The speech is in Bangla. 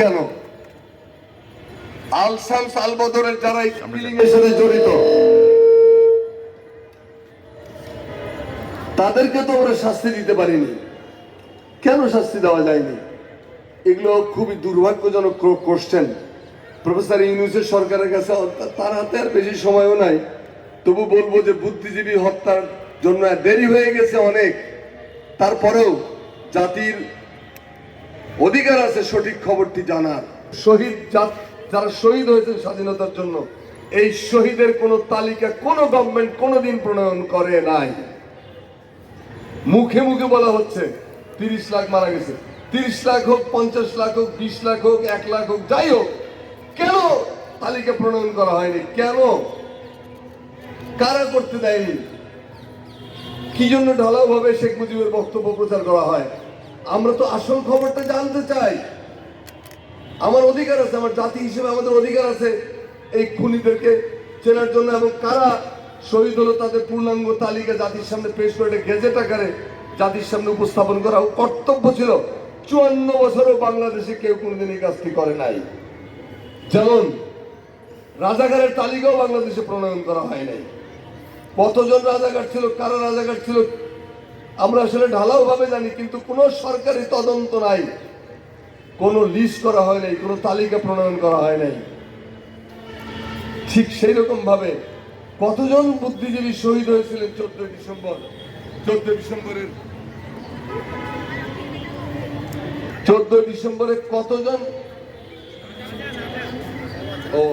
কেন? আলসামস আলবদরের যারা কিলিং এর সাথে জড়িত তাদেরকে তো আমরা শাস্তি দিতে পারিনি। কেন শাস্তি দেওয়া যায়নি? এগুলো খুবই দুর্ভাগ্যজনক কোশ্চেন। প্রফেসর ইউনূসের সরকারের কাছে তার হাতে আর বেশি সময়ও নাই। তবু বলবো যে বুদ্ধিজীবী হত্যার জন্য দেরি হয়ে গেছে অনেক, তারপরেও জাতির অধিকার আছে সঠিক খবরটি জানার। শহীদ যারা শহীদ হয়েছেন স্বাধীনতার জন্য, এই শহীদের কোনো তালিকা কোনো গভর্নমেন্ট কোনোদিন প্রণয়ন করে নাই। মুখে মুখে বলা হচ্ছে 30 লাখ মারা গেছে। 30 লাখ হোক, 50 লাখ হোক, 20 লাখ হোক, 1 লাখ হোক, যাই হোক, কেন তালিকা প্রণয়ন করা হয়নি? কেন? কারা করতে দেয়নি? কি জন্য ঢালাও ভাবে শেখ মুজিবের বক্তব্য প্রচার করা হয়? আমরা তো আসল খবরটা জানতে চাই। আমার অধিকার আছে, আমার জাতি হিসেবে আমাদের অধিকার আছে এই খুনিদেরকে চেনার জন্য, এবং কারা শহীদ হলো তাদের পূর্ণাঙ্গ তালিকা জাতির সামনে পেশ করে গেজেট আকারে জাতির সামনে উপস্থাপন করা কর্তব্য ছিল। 54 বছরও বাংলাদেশে কেউ কোনোদিন এই কাজটি করে নাই। যেমন রাজাকারের তালিকাও বাংলাদেশে প্রণয়ন করা হয় নাই। কতজন রাজাকার ছিল, কারা রাজাকার ছিল আমরা আসলে ঢালাও ভাবে জানি, কিন্তু কোনো সরকারি তদন্ত নাই, কোনো লিস্ট করা হয় নাই, কোনো তালিকা প্রণয়ন করা হয় নাই। ঠিক সেই রকম ভাবে কতজন বুদ্ধিজীবী শহীদ হয়েছিলেন 14 ডিসেম্বর? 14 ডিসেম্বরে কতজন? ও